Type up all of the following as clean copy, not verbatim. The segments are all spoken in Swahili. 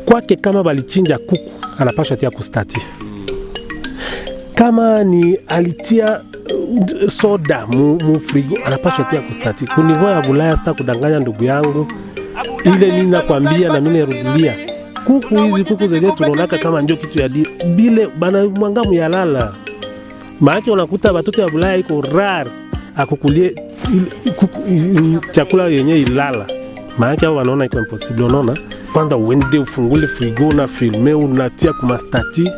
kwake kama balichinja kuku anapaswa tia kustati. Kama ni alitia soda mu frigo anapaswa tia kustati. Kunivyo ya Bulaya sita kudanganya ndugu yangu. Ile mimi nakwambia na mimi narudia. Kuku hizi kuku zenyewe tunaonaka kama ndio kitu ya bile bana mwangamu ya lala. Maana unakuta watoto ya Bulaya iko rare akukulie chakula yenyewe ilala. Maana hao wanaona iko impossible. Unaona kwanza uende ufungule frigo na filme unatia kuma statue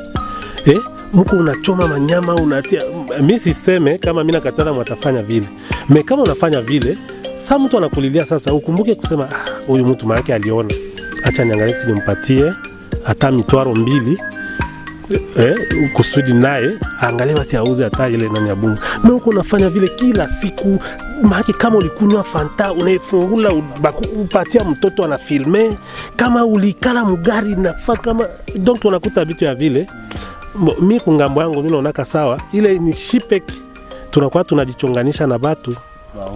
mko unachoma manyama unatia. Mimi siseme kama mimi nakatana mwatafanya vile. Me kama unafanya vile, sasa mtu anakulilia sasa ukumbuke kusema huyu mtu maana aliona. Acha niangalie nimpatie hata mitwaro 2 kusudi naye angalie basi auze hata ile nani ya bunga. Mimi uko unafanya vile kila siku. Maana kama ulikunywa Fanta unaifungula upatia mtoto ana filme, kama ulikala mugari nafaa kama donc unakuta vitu ya vile. Mimi kungambo yangu mimi naona sawa, ile ni shipek tunakuwa tunajichonganisha na watu.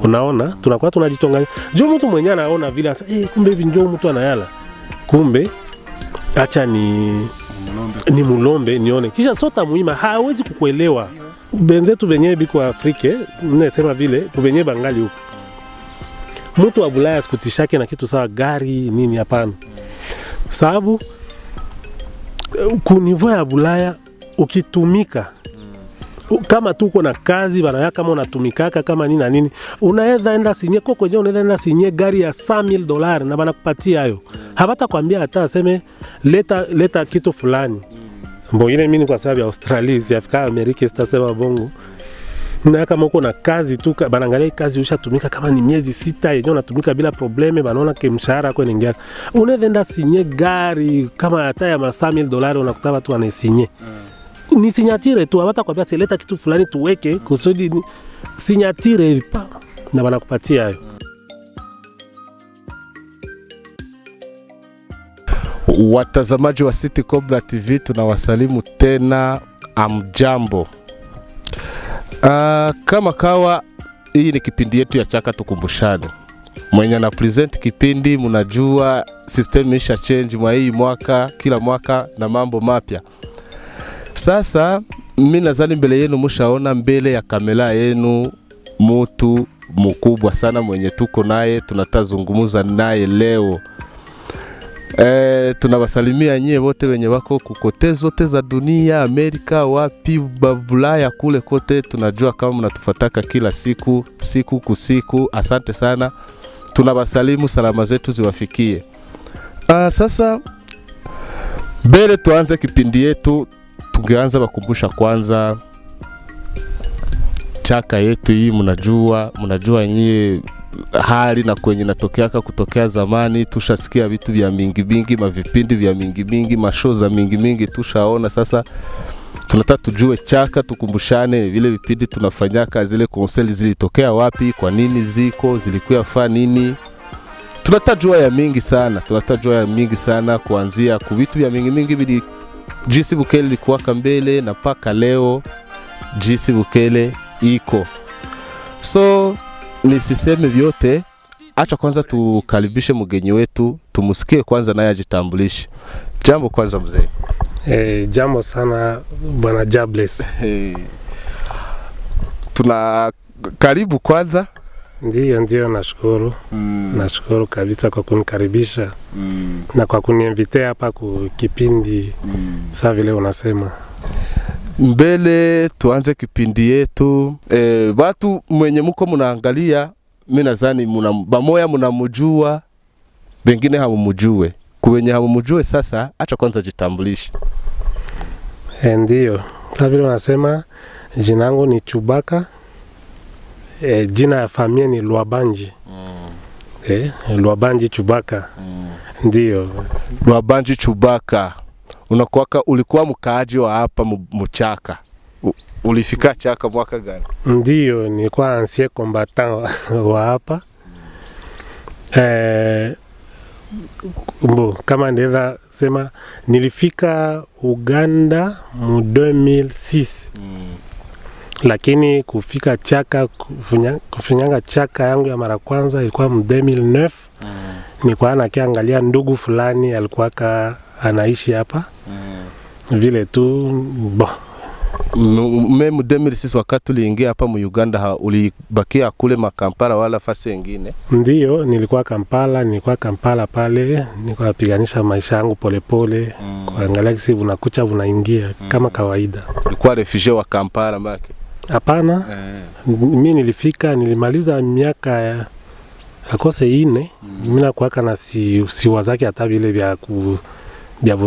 Unaona tunakuwa tunajichonganisha. Jo mtu mwenyewe anaona vile kumbe hivi ndio mtu anayala. Kumbe acha ni mulombe nione. Kisha sota muhimu hawezi kukuelewa. Benzetu benyewe biko Afrika, ninasema vile kubenye bangali huko. Mtu wa Bulaya sikutishake na kitu sawa gari nini hapana. Sababu kunivyo ya Bulaya ukitumika kama tuko na kazi bana kama unatumikaka kama nini na nini unaweza enda sinye koko je unaweza enda sinye gari ya $100,000 na bana kupatia hayo. Habata kwambia hata aseme leta kitu fulani. Mbo ile mimi kwa sababu ya Australia siafika Amerika sitasema bongo. Na kama uko na kazi tu banaangalia kazi ushatumika kama ni miezi 6 yenyewe unatumika bila probleme banaona mshahara wako inaingia. Unaweza enda sinye gari kama hata ya $100,000 unakuta watu wanasinye. Ni sinyatire tu hata kwambia leta kitu fulani tuweke kusudi sinyatire na banakupatia hayo. Watazamaji wa City Cobra TV tunawasalimu tena, amjambo. Kama kawa hii ni kipindi yetu ya Chaka Tukumbushane. Mwenye na present kipindi mnajua system isha change mwa hii mwaka, kila mwaka na mambo mapya. Sasa mimi nadhani mbele yenu mshaona mbele ya kamera yenu mtu mkubwa sana mwenye tuko naye tunatazungumza naye leo. Tunawasalimia nyie wote wenye wako kukote zote za dunia, Amerika, wapi, Bulaya kule kote. Tunajua kama mnatufuataka kila siku kusiku. Asante sana. Tunawasalimu, salama zetu ziwafikie. Sasa mbele tuanze kipindi yetu, tungeanza bakumbusha kwanza chaka yetu hii. Mnajua nyie hali na kwenye natokeaka kutokea zamani. Tushasikia vitu vya mingi mavipindi vya mingi mashow za mingi tushaona. Sasa tunataka tujue Chaka Tukumbushane vile vipindi tunafanyaka, zile konseli zilitokea wapi, kwa nini ziko, zilikuwa fa nini. Tunatajua ya mingi sana kuanzia ku vitu vya mingi bili JC Bukele likuwa kambele na paka leo JC Bukele iko. So nisiseme vyote, acha kwanza tukaribishe mgeni wetu, tumusikie kwanza naye ajitambulishe. Jambo kwanza mzee. Jambo sana bwana Jables. Tuna karibu kwanza. Ndio nashukuru. Nashukuru kabisa kwa kunikaribisha. Na kwa kuniinvitea hapa kwa kipindi sasa vile unasema. Mbele tuanze kipindi yetu, watu mwenye mko mnaangalia, mimi nadhani bamoya mnamjua, wengine hamumjue. Kwenye hamumjue sasa, acha kwanza jitambulishe. Ndio. Sasa vile unasema jina langu ni Chubaka. Jina ya familia ni Lwabanji. Lwabanji Chubaka. Ndio. Lwabanji Chubaka. Ulikuwa mkaaji wa hapa Mchaka. Ulifika Chaka mwaka gani? Ndio, nilikuwa ancien combattant wa hapa. Kama ndeza sema nilifika Uganda mu 2006. Lakini kufika Chaka kufinyanga Chaka yangu ya mara kwanza ilikuwa mu 2009. Nilikuwa nakiangalia ndugu fulani alikuwa anaishi hapa vile tu bon. Memu 2006 wakati uliingia hapa mu Uganda ulibakia kule Makampala wala fasi nyingine? Ndiyo, nilikuwa Kampala pale, nilikuwa napiganisha maisha yangu polepole, kuangalia kisi unakucha unaingia kama kawaida. Ulikuwa refugee wa Kampala maki? Hapana. Mimi nilimaliza miaka akose 4, mimi nakuaka na siwazaki hata vile vya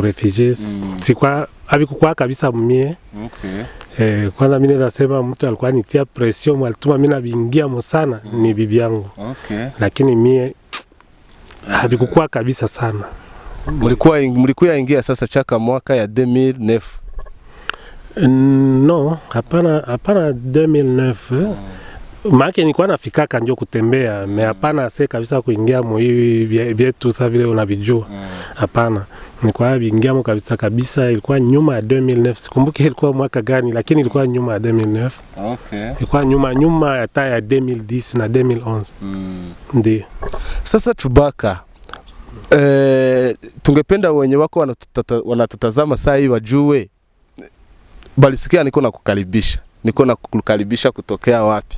refugees. Sikwa abikuwa kabisa mie. Okay. Kwanza mimi nasema mtu alikuwa nitia pression, alituma mimi naingia msana ni bibi yangu. Okay. Lakini mie abikuwa kabisa sana. Mlikuwa ingia sasa chaka mwaka ya 2009? No, hapana 2009. Maana nilikuwa nafikaka ndio kutembea, hapana sasa kabisa kuingia hivi vyetu sasa vile unavijua. Hapana. Nilikuwa biingia kabisa, ilikuwa nyuma ya 2009. Sikumbuki ilikuwa mwaka gani, lakini ilikuwa nyuma ya 2009. Okay. Ilikuwa nyuma hata ya 2010 na 2011. Ndio. Sasa Chubaka, tungependa wenye wako wanatutazama saa hii wajue, balisikia niko na kukaribisha kutokea wapi?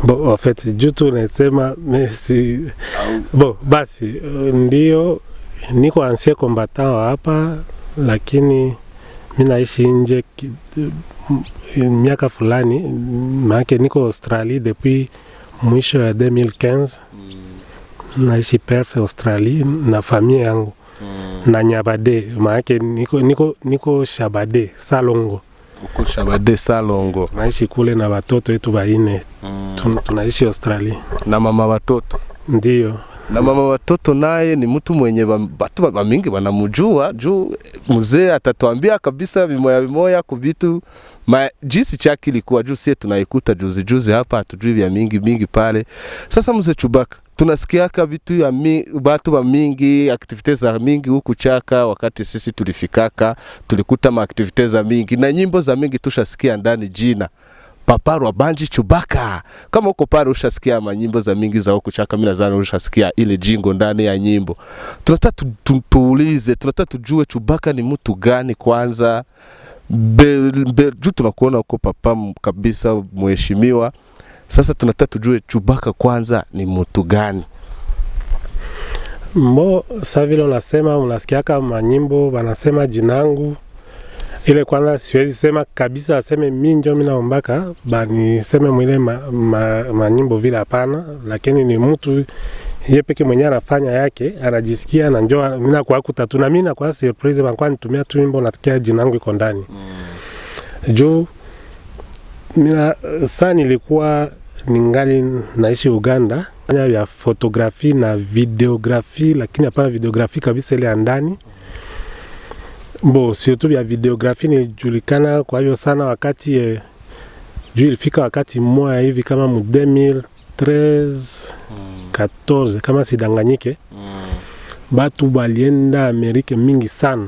Bon, en fait, jutu nasema merci. Bon, basi ndio niko ancien combattant hapa, lakini mimi naishi nje miaka fulani, maana niko Australia depuis mwisho ya 2015. Naishi Perth, Australia na familia yangu. Na Nyabade, maana niko Shabade, Salongo. Uko Shabade Salongo. Tunaishi kule na watoto wetu 4. Tunaishi Australia. Na mama watoto? Ndiyo. Na mama watoto naye ni mtu mwenye watu mingi wanamjua, juu mzee atatuambia kabisa vimoya kubitu jinsi chaki ilikuwa, juu sie tunaikuta juzi hapa, hatujui vya mingi pale. Sasa mzee Chubaka, tunasikiaka vitu ya watu wa mingi, activities za mingi huku chaka. Wakati sisi tulifikaka tulikuta activities za mingi na nyimbo za mingi, tushasikia ndani jina Papa Rwabanji Chubaka. Kama uko pale ushasikia nyimbo za mingi za huku chaka, mimi nadhani ushasikia ile jingo ndani ya nyimbo. Tunataka tuulize, tunataka tujue Chubaka ni mtu gani kwanza. Juu tunakuona uko papa kabisa mheshimiwa. Sasa tunataka tujue Chubaka kwanza ni mtu gani. Sasa vile unasikia kama nyimbo wanasema jinangu, ile kwanza siwezi sema kabisa aseme mimi ndio mimi naombaka, bali seme mwile nyimbo vile hapana, lakini ni mtu yeye peke mwenyewe anafanya yake, anajisikia na njoo mimi na kwa kutatu na mimi na kwa surprise bangu nitumia tu wimbo nasikia jinangu iko ndani. Juu mimi sana nilikuwa ningali naishi Uganda, fanya ya fotografi na videografi, lakini hapana videografi kabisa ile ndani. Surtout ya videografi nijulikana kwa hivyo sana wakati juu ilifika wakati mmoja hivi kama mu 2013 14 kama sidanganyike. Batu balienda Amerika mingi sana.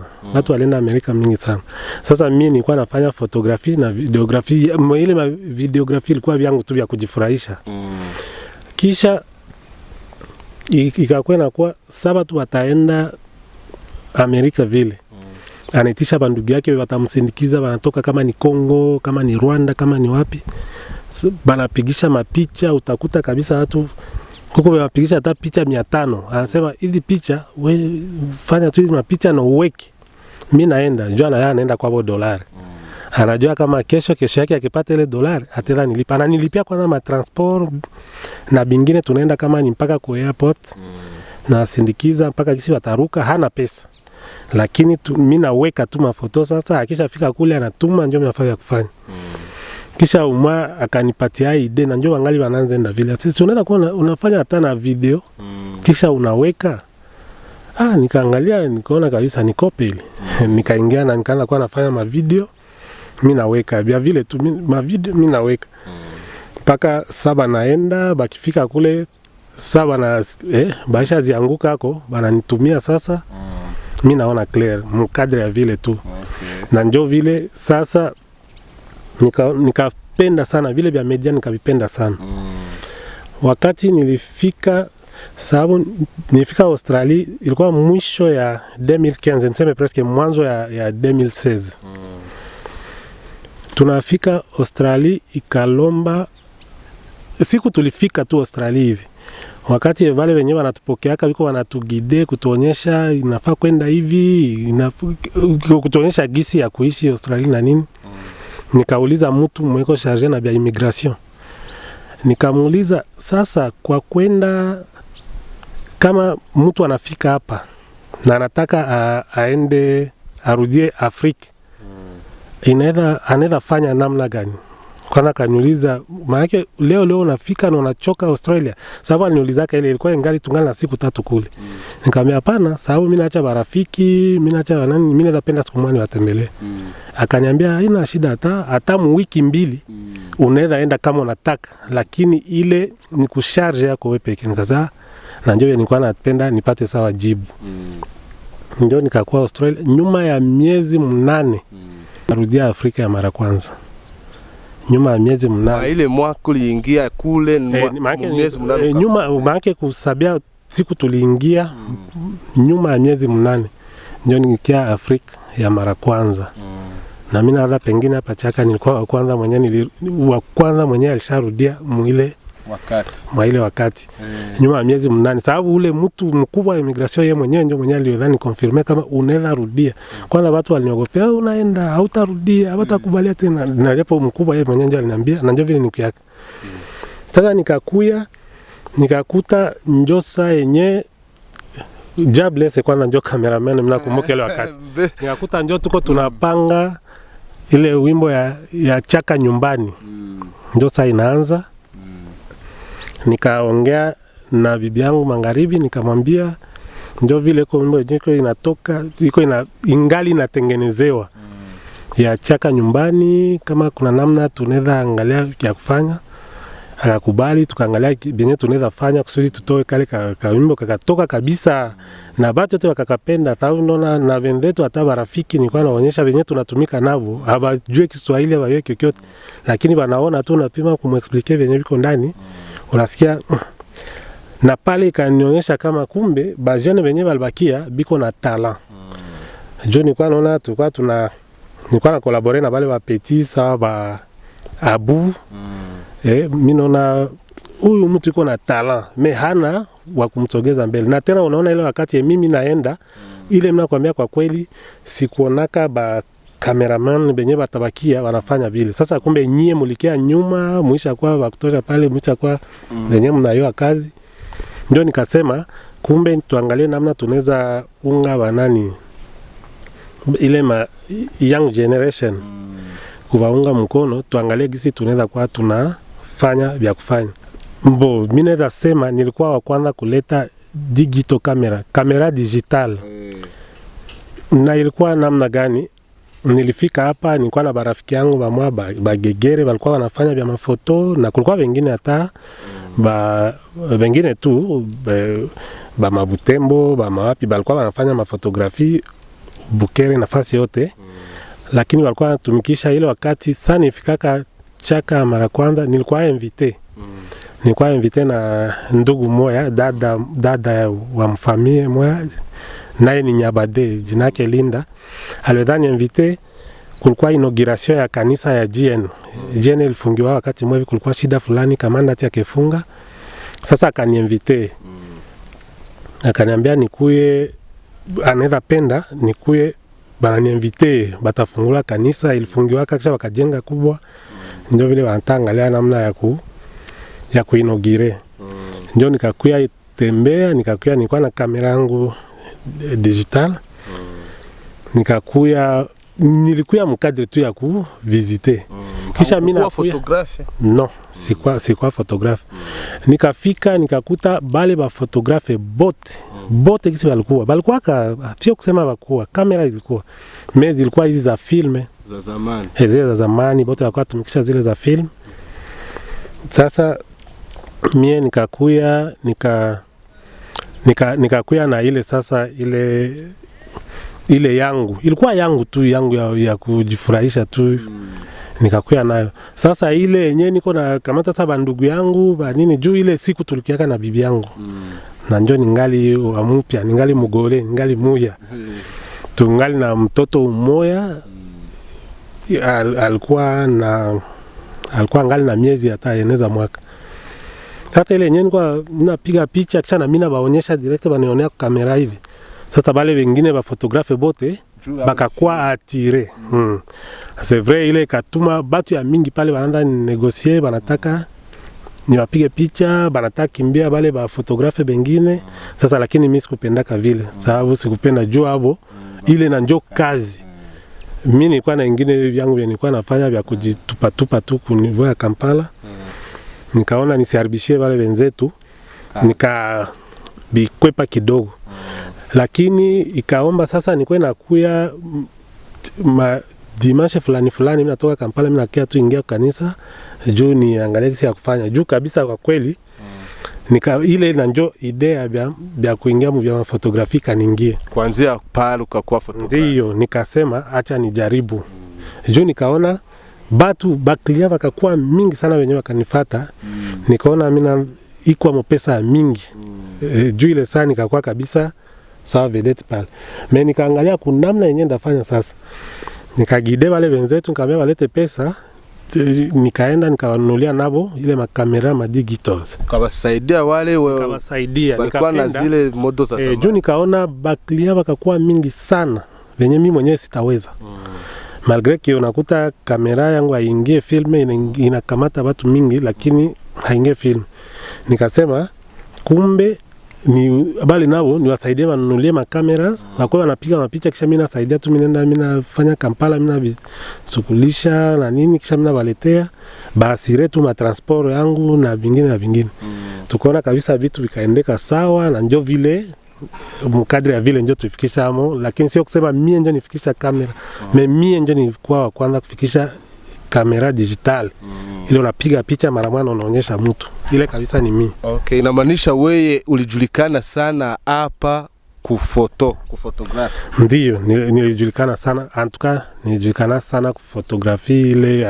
Sasa mimi nilikuwa nafanya fotografi na videografi. Ile videografi ilikuwa vyangu tu vya kujifurahisha. Kisha ikakuwa na kwa sababu wataenda Amerika vile. Anaitisha bandugu yake watamsindikiza, wanatoka kama ni Kongo, kama ni Rwanda, kama ni wapi. Banapigisha mapicha, utakuta kabisa watu huko wanapigisha hata picha 500. Anasema hizi picha wewe fanya tu hizi mapicha na uweke. Mimi naenda, njoo anaenda kwa $. Anajua kama kesho yake akipata ile $, atela nilipa. Na nilipia kwanza ma transport na bingine tunaenda kama ni mpaka kwa airport. Na sindikiza mpaka kisi wataruka, hana pesa. Lakini mimi naweka tu mafoto. Sasa akishafika kule anatuma, njoo mnafanya kufanya. Kisha umwa akanipatia idea na njoo wangali wanaanza enda vile. Sasa unaweza kuona unafanya hata na video. Kisha unaweka. Nikaangalia nikaona kabisa ni copy. Nikaingia na nikaanza kuwa nafanya ma video. Mimi naweka vya vile tu ma video mimi naweka. Mpaka saba naenda, bakifika kule saba na baisha zianguka hako, bananitumia sasa. Mimi naona clear mkadri ya vile tu. Na njoo vile sasa nikapenda sana vile vya media, nikavipenda sana. Wakati nilifika Sababu nifika Australia ilikuwa mwisho ya 2015, niseme presque mwanzo ya 2016. Tunafika Australia ikalomba, siku tulifika tu Australia hivi, wakati wale wenyewe wanatupokeaka wiko wanatugide kutuonyesha inafaa kwenda hivi, kutuonyesha gisi ya kuishi Australia na nini. Nikauliza mtu mweko charge na bia immigration, nikamuuliza sasa, kwa kwenda kama mtu anafika hapa na anataka aende arudie Afrika, anaweza fanya namna gani? Kwanza kaniuliza, maana leo unafika na unachoka Australia. Sababu aliniulizaka ile ilikuwa ingali tungali na siku 3 kule. Nikamwambia hapana, sababu mimi naacha barafiki, mimi naacha nani, mimi napenda siku moja watembelee. Akaniambia haina shida, hata wiki 2 unaweza enda kama unataka, lakini ile ni kusharge yako wewe pekee. Nikasema na ndio nilikuwa napenda nipate sawa jibu. Ndio nikakuwa Australia nyuma ya miezi 8. Narudia Afrika ya mara kwanza. Nyuma ya miezi 8. Ile mwaka uliingia kule miezi 8. Nyuma maana kusabia siku tuliingia nyuma ya miezi 8. Ndio nikikia Afrika ya mara kwanza. Na mimi hata pengine hapa Chaka nilikuwa wa kwanza mwenyewe alisharudia ile wakati. Nyuma ya miezi 8, sababu ule mtu mkubwa wa immigration yeye mwenyewe ndio mwenyewe aliyodhani confirm kama unaweza rudia. Kwanza watu waliniogopea, unaenda hautarudia, hawatakubalia tena. Na japo mkubwa yeye mwenyewe ndio aliniambia, na ndio vile nikuyaka. Sasa nikakuta njosa yenye Jabless kwanza ndio cameraman, mnakumbuka ile wakati. Nikakuta ndio tuko tunapanga ile wimbo ya Chaka nyumbani. Ndio sasa inaanza. Nikaongea na bibi yangu magharibi, nikamwambia ndio vile kwa wimbo yenyewe inatoka, ingali inatengenezewa ya Chaka nyumbani, kama kuna namna tunaweza angalia ya kufanya. Akakubali, tukaangalia benye tunaweza fanya kusudi tutoe kale ka wimbo kakatoka kabisa, na watu wote wakakapenda. Sababu na wenzetu hata marafiki nilikuwa naonyesha benye tunatumika nabo, hawajui Kiswahili hawajui kyokyote, lakini wanaona tu napima kumexplain benye biko ndani, unasikia. Na pale kanionyesha kama kumbe bajene benye balbakia biko na talent. Nilikuwa naona nilikuwa na collaborer na wale wa Petit sawa ba Abu. Mimi naona huyu mtu yuko na talent, hana wa kumsogeza mbele. Na tena unaona ile wakati mimi naenda ile, mnakwambia kwa kweli sikuonaka ba cameraman benye batabakia wanafanya vile. Sasa kumbe nyie mulikia nyuma, muisha kwa wa kutosha pale, muisha kwa benye mnayoa kazi. Ndio nikasema kumbe tuangalie namna tunaweza unga wanani ile young generation kuwaunga mkono, tuangalie gisi tunaweza kwa tunafanya vya kufanya. Mimi naweza sema nilikuwa wa kwanza kuleta digital kamera digital. Na ilikuwa namna gani? Nilifika hapa nilikuwa na barafiki yangu bamwa bagegere walikuwa wanafanya vya mafoto, na kulikuwa wengine hata wengine tu ba Mabutembo ba mawapi walikuwa wanafanya mafotografi Bukere nafasi yote. Lakini walikuwa wanatumikisha ile wakati sana nifikaka Chaka mara kwanza nilikuwa invité. Nilikuwa invité na ndugu moya, dada wa mfamilia moya, naye ni Nyabade, jina yake Linda. Alidhani invité, kulikuwa inauguration ya kanisa ya GN. GN ilifungiwa wakati mmoja, kulikuwa shida fulani kamanda ati akefunga. Sasa akaniinvité. Akaniambia nikuye, anaweza penda nikuye, bana niinvité, batafungula kanisa, ilifungiwa kisha wakajenga kubwa. Ndio vile wanaangalia namna ya kuinogire. Ndio nikakuya tembea, nilikuwa na kamera yangu digital. Nilikuya mkadri tu ya kuvisite. Kisha mimi na photographe? No, sikuwa photographe. Nikafika nikakuta bale ba photographe bote kisi balikuwa sio kusema bakuwa kamera ilikuwa. Mimi zilikuwa hizi za filme za zamani. Zile za zamani bote walikuwa tumikisha zile za film. Sasa mie nikakuya na ile sasa ile yangu. Ilikuwa yangu tu ya kujifurahisha tu. Nikakuya nayo. Sasa ile yenyewe niko na kamata sasa ndugu yangu nini juu ile siku tulikiaka na bibi yangu. na njo ningali wa mpya, ningali mugole, ningali muya. Tungali na mtoto umoya, alikuwa ngali na miezi hata eneza mwaka. Sasa ile yenyewe nilikuwa napiga picha kisha na mimi nabaonyesha direct banionea kwa kamera hivi. Sasa bale wengine ba photographe bote bakakuwa atire. C'est vrai ile katuma batu ya mingi pale wanaanza negocier, banataka niwapige picha, banataka kimbia bale ba photographe bengine. Sasa lakini mimi sikupendaka vile, sababu sikupenda juu hapo ile na njoo kazi. Mimi nilikuwa na wengine vyangu nilikuwa nafanya vya kujitupa tupa tu kunivua ya Kampala. Nikaona nisiharibishie wale wenzetu, nikabikwepa kidogo. Lakini ikaomba sasa nikuwe nakuya dimanche fulani mimi natoka Kampala, mimi nakia tu ingia kanisa juu niangalie kisi ya kufanya. Juu kabisa kwa kweli ile na njoo idea ya kuingia vya fotografi kaniingie. Kuanzia pale ukakuwa photographer. Ndio nikasema acha nijaribu. Juu nikaona batu baklia wakakuwa mingi sana wenyewe wakanifuata. Nikaona mimi iko mpesa mingi. Juu ile saa nikakuwa kabisa sawa vedette pale. Mimi nikaangalia kuna namna yenyewe ndafanya sasa. Nikagide wale wenzetu nikamwambia walete pesa. Nikaenda nikawanunulia nabo ile makamera ma digitals. Kawasaidia wale kawasaidia walikuwa na zile modo za zamani. Juu nikaona baklia wakakuwa mingi sana. Wenye mimi mwenyewe sitaweza. Malgré que unakuta kamera yangu haingie filme inakamata watu mingi lakini haingie film. Nikasema kumbe ni bali nao niwasaidie wanunulie makamera, wako wanapiga mapicha kisha mimi nasaidia tu, mimi nafanya Kampala, mimi nasukulisha na nini kisha mimi nawaletea basi retu ma transport yangu na vingine. Tukaona kabisa vitu vikaendeka sawa na njoo vile mkadri ya vile njoo tufikisha amo, lakini sio kusema mimi njoo nifikisha kamera. Mimi njoo nilikuwa wa kwanza kufikisha kamera digital. Ile unapiga picha mara moja unaonyesha mtu. Ile kabisa ni mimi. Okay, inamaanisha wewe ulijulikana sana hapa kufotografi. Ndio, nilijulikana sana. Antuka nilijulikana sana kufotografi, ile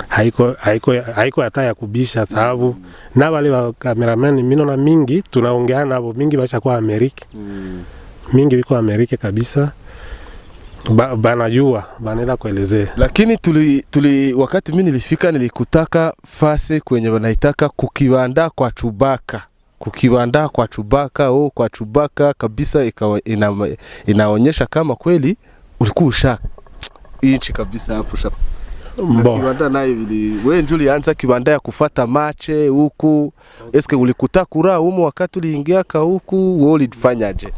haiko hata ya kubisha sababu na wale wa cameraman mimi naona mingi tunaongea nao mingi basha kwa Amerika. Mingi biko Amerika kabisa. Banajua, banaweza kuelezea. Lakini tuli wakati mimi nilifika nilikutaka fase kwenye wanaitaka kukiwanda kwa Chubaka. Kukiwanda kwa Chubaka kabisa inaonyesha kama kweli ulikuwa ushaka inchi kabisa hapo shaka. Kiwanda nayo wewe ndio ulianza kiwanda ya kufuata mache huku. Eske ulikuta kura humo wakati uliingia ka huku wewe ulifanyaje?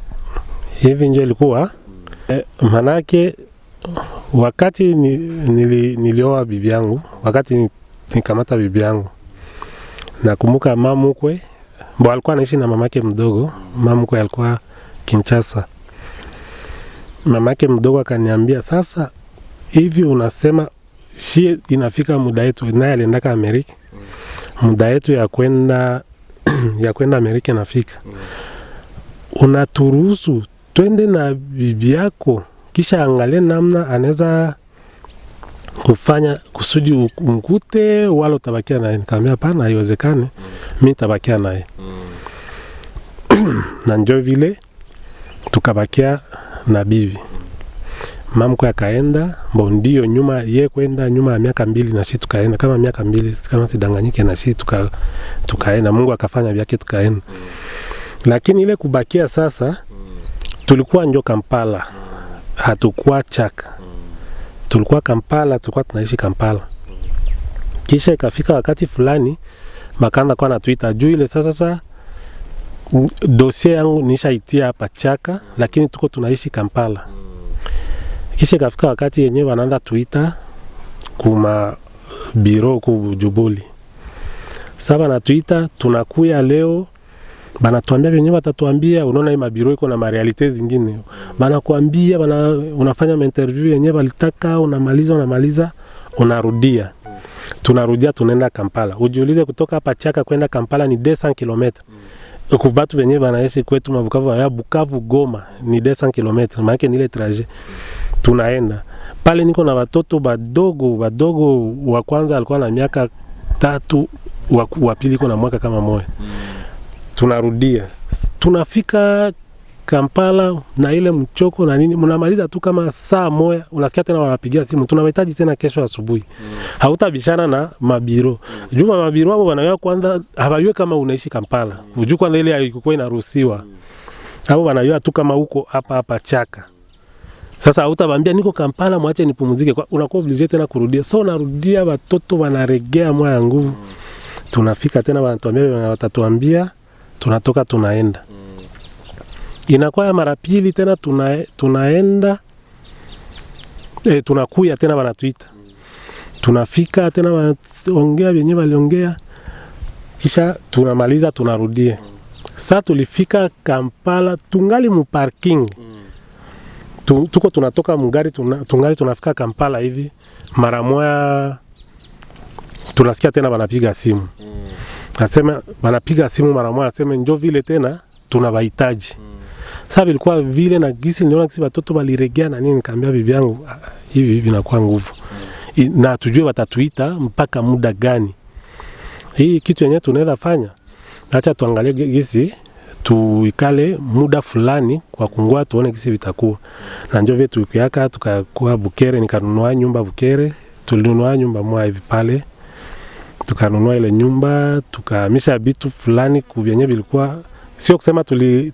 Hivi ndio ilikuwa manake wakati nilioa bibi yangu, wakati nikamata bibi yangu, nakumbuka mamukwe alikuwa anaishi na mamake mdogo. Mamukwe alikuwa Kinshasa. Mamake mdogo akaniambia, sasa hivi unasema shi inafika muda yetu, naye aliendaka Amerika, muda yetu ya kwenda Amerika inafika, unaturuhusu twende na bibi yako kisha angalie namna anaweza kufanya kusudi umkute wala utabakia naye? Nikamwambia hapana, haiwezekani, mimi nitabakia naye. Na njoo vile tukabakia na bibi. Mamko akaenda, ndio nyuma yeye kwenda nyuma ya miaka 2 na sisi tukaenda kama miaka 2 kama sidanganyike na sisi tukaenda. Mungu akafanya vyake tukaenda. Lakini ile kubakia sasa tulikuwa njo Kampala. Hatukuwa Chaka. Tulikuwa Kampala, tulikuwa tunaishi Kampala. Kisha ikafika wakati fulani makanda kwa natuita juu ile sasa dossier yangu nishaitia hapa Chaka, lakini tuko tunaishi Kampala. Kisha ikafika wakati yenyewe wanaanza tuita kuma biro kujubuli. Sasa na tuita tunakuya leo, banatuambia wenyewe watatuambia, unaona hii mabiro iko na marealite zingine. Banakuambia unafanya interview yenyewe walitaka, unamaliza unarudia. Tunarudia tunaenda Kampala. Ujiulize kutoka hapa Chaka kwenda Kampala ni 200 km. Kubatu wenyewe banaishi kwetu Mabukavu ya Bukavu Goma ni 200 km. Maana ni ile trajet. Tunaenda. Pale niko na watoto badogo wa kwanza alikuwa na miaka 3, wa pili iko na mwaka kama moja. tunarudia. Tunafika Kampala na ile mchoko na nini, mnamaliza tu kama saa moja, unasikia tena wanapigia simu, tunahitaji tena kesho asubuhi. Hautabishana na mabiro. Juma mabiro wao wanayo kwanza hawajui kama unaishi Kampala. Unajua kwanza ile haikuwa inaruhusiwa. Hao wanajua tu kama uko hapa Chaka. Sasa hautabambia niko Kampala mwache nipumzike, unakuwa obligé tena kurudia. So unarudia, watoto wanaregea moyo nguvu. Tunafika tena wanatuambia watatuambia, tunatoka tunaenda. Inakuwa ya mara pili tena tunaenda tunakuya tena wanatuita. Tunafika tena wanaongea wenyewe waliongea, kisha tunamaliza tunarudia. Sasa tulifika Kampala tungali mu parking. Tuko tunatoka mgari tungali tunafika Kampala hivi, mara moja tunasikia tena wanapiga simu. Nasema wanapiga simu mara moja, aseme njoo vile tena tunawahitaji. Sasa ilikuwa vile na gisi niliona kisi watoto waliregea na nini, nikamwambia bibi yangu hivi vinakuwa nguvu. Na tujue watatuita mpaka muda gani. Hii kitu yenyewe tunaweza fanya. Acha tuangalie gisi tuikale muda fulani kwa kungua tuone gisi vitakuwa. Na ndio vile tukiaka tukakuwa Bukere, nikanunua nyumba Bukere, tulinunua nyumba moja hivi pale. Tukanunua ile nyumba, tukahamisha vitu fulani kuvyenye vilikuwa. Sio kusema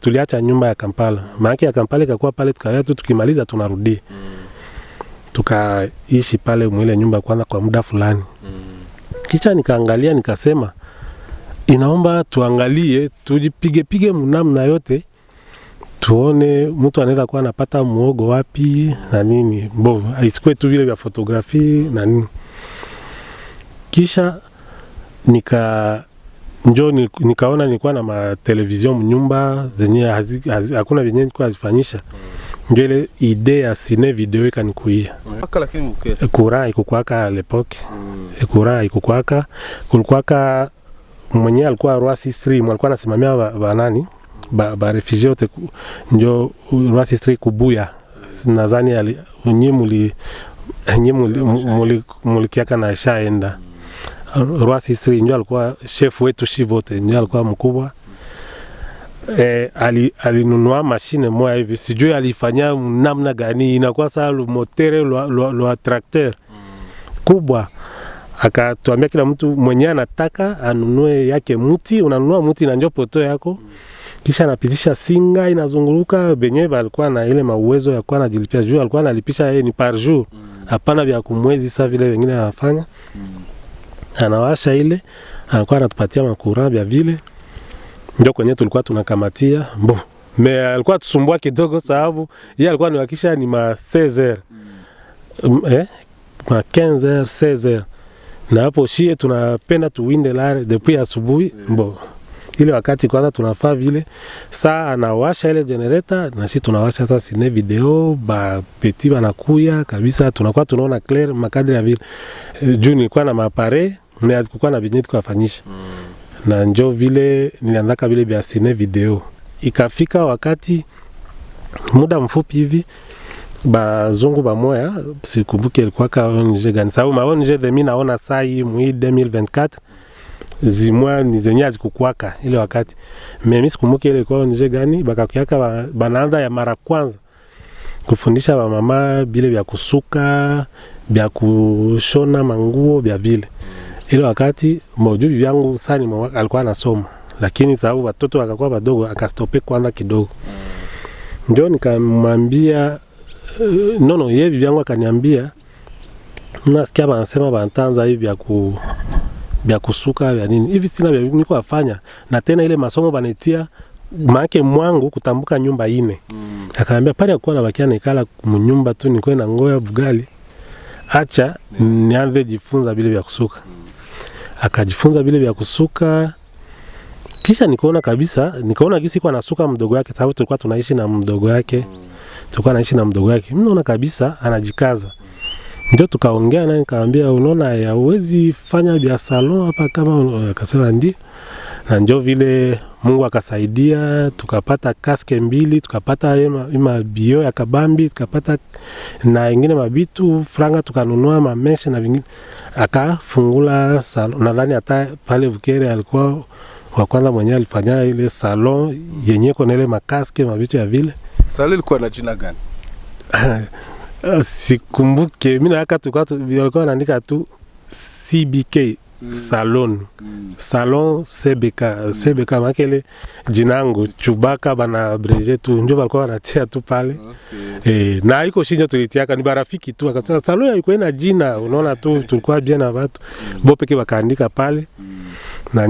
tuliacha nyumba ya Kampala. Maana ya Kampala ikakuwa pale, tukawa tu tukimaliza tunarudi. Tukaishi pale mwile nyumba kwanza kwa muda fulani. Kisha nikaangalia nikasema inaomba tuangalie, tujipige mnamna yote. Tuone mtu anaweza kuwa anapata muogo wapi na nini. Isikue tu vile vya fotografi na nini. Kisha nikaona nilikuwa na matelevizion nyumba zenye hakuna vyenye nilikuwa azifanyisha. Ndio ile idea ya cine video ikanikuia. Lakini Kura ikukwaka à l'époque. Kura ikukwaka kulikuwaka mwenye alikuwa Rwasi Stream, alikuwa anasimamia banani ba refugee wote, ndio Rwasi Stream Kubuya. Nadhani mulikiaka na shaenda. Rwasi Stream ndio alikuwa chef wetu shivote, ndio alikuwa mkubwa. Alinunua mashine moja hivi, sijui alifanya namna gani, inakuwa saa motere lo tracteur kubwa. Akatuambia kila mtu mwenye anataka anunue yake muti, unanunua muti na ndio poto yako. Kisha anapitisha singa inazunguruka, benyewe alikuwa na ile mauwezo ya kuwa anajilipia juu, alikuwa analipisha yeye ni par jour. Hapana vya kumwezi saa vile wengine wanafanya. Anawasha ile, alikuwa anatupatia makura vya vile. Ndio kwenye tulikuwa tunakamatia. Alikuwa tusumbua kidogo sababu yeye alikuwa anihakisha ni ma 16h. Ma 15h, 16h. Na hapo shie tunapenda tuwinde lare depuis asubuhi. Ile wakati kwanza tunafaa vile, saa anawasha ile generator na sisi tunawasha sasa cine video, ba petit banakuya kabisa, tunakuwa tunaona clear makadri ya vile. Juu nilikuwa na mapare, mais alikuwa na vignette kufanyisha. Na njoo vile niliandaka vile vya cine video. Ikafika wakati muda mfupi hivi, bazungu bamoya, sikumbuki ilikuwa ka ONG gani. Sababu ma ONG de mimi naona saa hii mwi 2024 zimwa ni zenye azikukwaka ile wakati. Mimi sikumbuki ile ilikuwa ONG gani, bakakiaka banaanza ya mara kwanza kufundisha ba mama bile vya kusuka, vya kushona manguo vya vile. Ile wakati maujubi yangu sana alikuwa anasoma, lakini sababu watoto wakakuwa wadogo akastope kwanza kidogo. Ndio nikamwambia yeye bibi yangu akaniambia nasikia wanasema bantanza hivi vya kusuka vya nini. Hivi sina vya niko afanya na tena ile masomo banetia maake mwangu kutambuka nyumba ine. Akaniambia pale akuwa na bakia nikala mnyumba tu niko na ngoya bugali. Acha nianze jifunza vile vya kusuka. Akajifunza vile vya kusuka. Kisha nikaona kabisa, gisi kwa nasuka mdogo yake, sababu tulikuwa tunaishi na mdogo yake. Mimi naona kabisa anajikaza. Ndio tukaongea naye nikamwambia unaona hauwezi fanya vya salon hapa kama, akasema ndio. Na ndio vile Mungu akasaidia, tukapata kaske 2, tukapata ima bio ya kabambi, tukapata na ingine mabitu franga, tukanunua mameshe na vingine. Akafungula salon. Nadhani hata pale Bukere alikuwa wa kwanza mwenye alifanya ile salon yenye kuna ile makaske mavitu ya vile. Salon ilikuwa na jina gani? Sikumbuke, mimi na wakati walikuwa wanaandika tu CBK salon. Salon CBK makele jinangu Chubaka bana breje tu ndio walikuwa wanatia tu pale. Okay. Na iko shinjo tulitiaka ni barafiki tu akasema salon ilikuwa ina jina, unaona tu tulikuwa bien na watu. Bo peke wakaandika pale. Na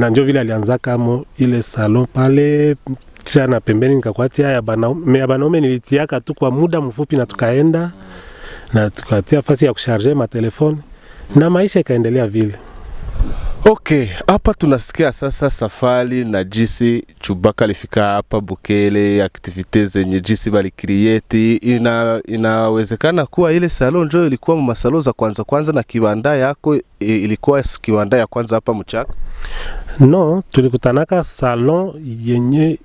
ndio vile alianza kama ile salon pale. Kisha na pembeni nikakuatia ya banaume nilitiaka tu kwa muda mfupi na tukaenda na tukatia fasi ya kusharge matelefoni na maisha ikaendelea vile. Okay, hapa tunasikia sasa safari na jinsi Chubaka alifika hapa Bukele, activities zenye jinsi bali create. Inawezekana kuwa ile salon ndio ilikuwa masalo za kwanza na kiwanda yako ilikuwa kiwanda ya kwanza hapa Mchaka? No, tulikutanaka salon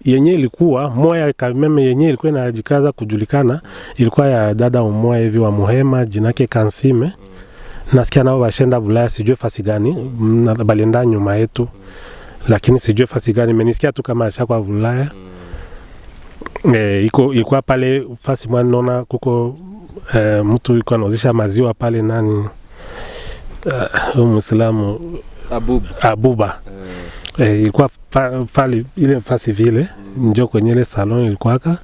yenye ilikuwa moya kameme yenye ilikuwa inajikaza kujulikana, ilikuwa ya dada umoja hivi wa Muhema jinake Kansime. Nasikia nao bashenda Bulaya sijue fasi gani balenda nyuma yetu, lakini sijue fasi gani menisikia tu kama ashakwa Bulaya. Ilikuwa pale fasi mwana nona kuko mtu yuko anauzisha maziwa pale nani Muislamu Abuba. Ilikuwa pale ile fasi vile ndio kwenye ile salon ilikuwaka.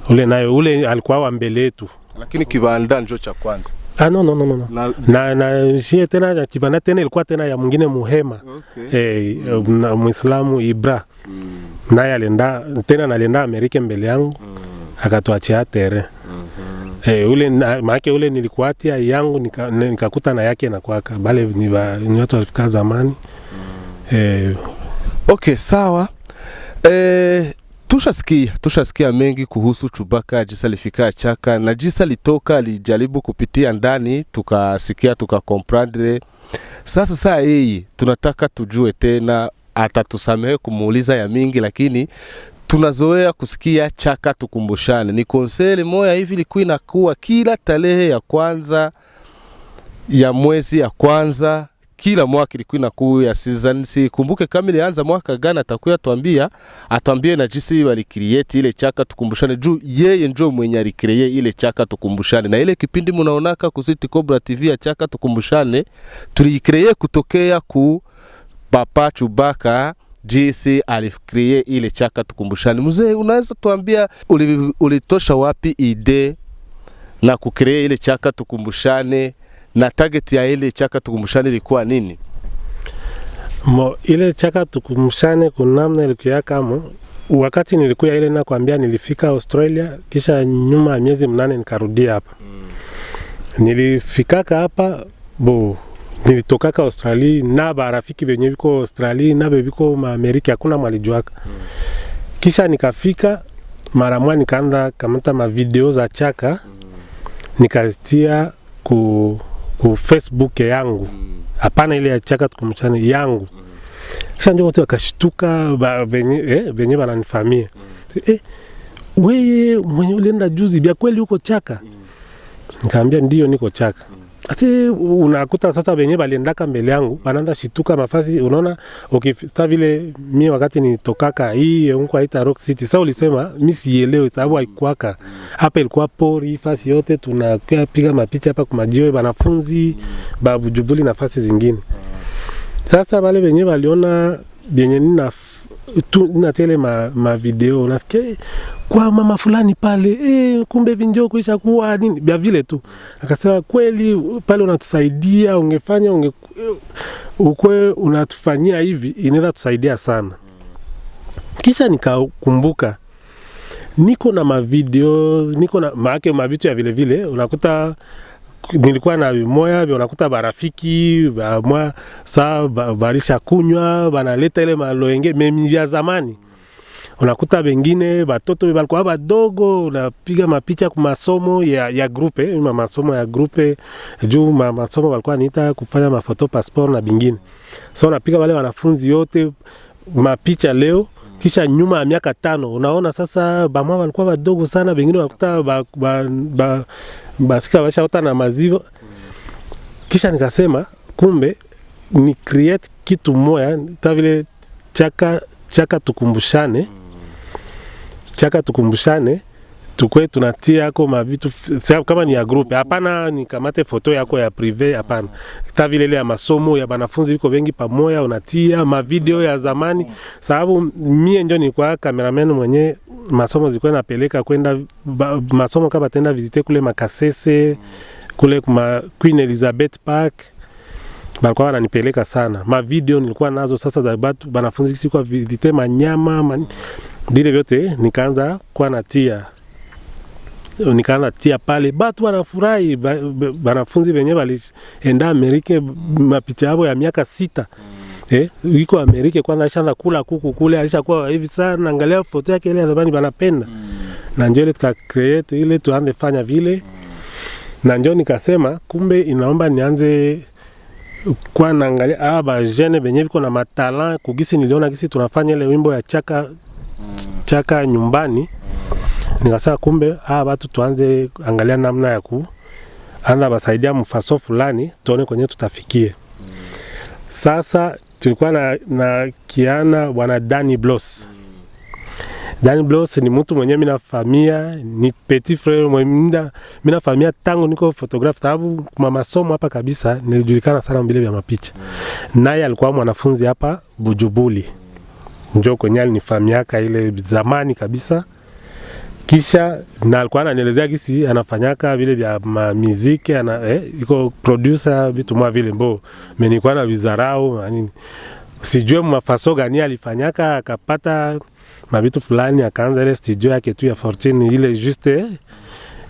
Ule nayo ule alikuwa wa mbele yetu. Lakini kibanda ndio cha kwanza. No. Na shie tena kibanda tena ilikuwa tena ya mwingine Muhema. Okay. Muislamu Ibra. Naye alienda Amerika mbele yangu. Akatuachia tere. Ule maana ule nilikuatia yangu nikakuta na yake na kwaka. Bale ni watu walifika zamani. Okay, sawa. Tushasikia mengi kuhusu Chubaka, jinsi alifika Chaka na jinsi alitoka, alijaribu kupitia ndani, tukasikia tukakomprendre. Sasa hii tunataka tujue tena, atatusamehe kumuuliza ya mingi, lakini tunazoea kusikia Chaka tukumbushane. Ni konseli moja hivi ilikuwa inakuwa kila tarehe ya kwanza ya mwezi ya kwanza kila mwaka, ilikuwa inakuwa ya season. Sikumbuke kama ilianza mwaka gani, atakuwa atuambie na jinsi wali create ile Chaka tukumbushane, juu yeye ndio mwenye alicreate ile Chaka tukumbushane. Na ile kipindi mnaonaka ku City Cobra TV ya Chaka tukumbushane tulicreate kutokea ku Papa Chubaka, jinsi alicreate ile Chaka tukumbushane. Mzee, unaweza tuambia ulitosha wapi ide na kucreate ile Chaka tukumbushane? Na target ya ile Chaka tukumbushane ilikuwa nini? Ile Chaka tukumbushane kunamna ilikuwa kama wakati nilikuwa ile na kuambia nilifika Australia, kisha nyuma miezi 8 nikarudia hapa. Nilifika hapa nilitokaka Australia na barafiki wenye biko Australia na bebiko Amerika, hakuna mwalijuaka. Kisha nikafika mara moja nikaanza kamata ma video za Chaka nikazitia ku Facebook yangu. Hapana ile ya Chaka tukumbushane yangu. Kisha ndio watu wakashtuka venye wananifamia. Wewe mwenye ulienda juzi bia kweli uko Chaka? Nikamwambia ndio niko Chaka. Ati unakuta sasa venye baliendaka mbele yangu bananda shituka mafasi, unaona ukifika vile mimi wakati nitokaka hii huko haita Rock City. Sasa ulisema mimi sielewi sababu haikuwaka hapa, ilikuwa pori fasi yote tunapiga mapicha hapa kwa majiwe wanafunzi babu jubuli nafasi zingine. Sasa wale wenye waliona benye nina tele ma video nasikia kwa mama fulani pale kumbe vinjo kuisha kuwa nini bia vile tu. Akasema kweli pale unatusaidia, ungefanya ukwe unatufanyia hivi inaweza tusaidia sana. Kisha nikakumbuka niko na ma video, niko na maake mavitu ya vile vile unakuta nilikuwa na moya unakuta barafiki mwa saa barisha kunywa banaleta ile maloenge memi vya zamani. Unakuta wengine watoto walikuwa wadogo, unapiga mapicha kwa masomo ya grupe, masomo ya grupe juu masomo walikuwa niita kufanya mafoto passport na bingine. So unapiga wale wanafunzi yote mapicha leo, kisha nyuma ya miaka 5 unaona sasa bamwa walikuwa wadogo sana, wengine unakuta basika washaota na maziwa. Kisha nikasema kumbe ni create kitu moja ta vile chaka tukumbushane tukwe tunatia yako mavitu kama ni ya group. Hapana nikamate foto yako ya privé, hapana. Ta vile ile ya masomo ya banafunzi biko wengi pamoja unatia ma video ya zamani, sababu mie ndio nilikuwa cameraman mwenye masomo zilikuwa napeleka kwenda masomo kama tenda visite kule Makasese kule kuma Queen Elizabeth Park, balikuwa wananipeleka sana. Ma video nilikuwa nazo sasa za batu banafunzi sikuwa visite manyama vile vyote nikaanza kwa natia pale, batu wanafurahi. Banafunzi wenyewe walienda Amerika, mapicha yao ya miaka 6 yuko Amerika kwanza ashaanza kula kuku kule, alishakuwa hivi sana, angalia foto yake ile ya zamani banapenda. Na njoo ile tuka create ile tuanze fanya vile, na njoo nikasema kumbe inaomba nianze kwa naangalia ba jeune benye biko na matala kugisi. Niliona gisi tunafanya ile wimbo ya chaka nyumbani, nikasema kumbe watu tuanze angalia namna ya kuanza basaidia mfaso fulani tuone kwenye tutafikie. Sasa tulikuwa na kiana bwana Danny Bloss. Danny Bloss ni mtu mwenye mimi nafahamia, ni petit frère mwenye mimi nafahamia tangu niko photographe, sababu kwa masomo hapa kabisa nilijulikana sana mbele ya mapicha. Naye alikuwa mwanafunzi hapa Bujubuli, njoo kwenye alinifahamiaka ile zamani kabisa. Kisha na alikuwa ananielezea kisi anafanyaka vile vya muziki, iko producer vitu mwa vile mbo. Mimi nilikuwa na vizarau na nini. Sijue mafaso gani alifanyaka akapata mabitu fulani, akaanza ile studio yake tu ya 14 ile juste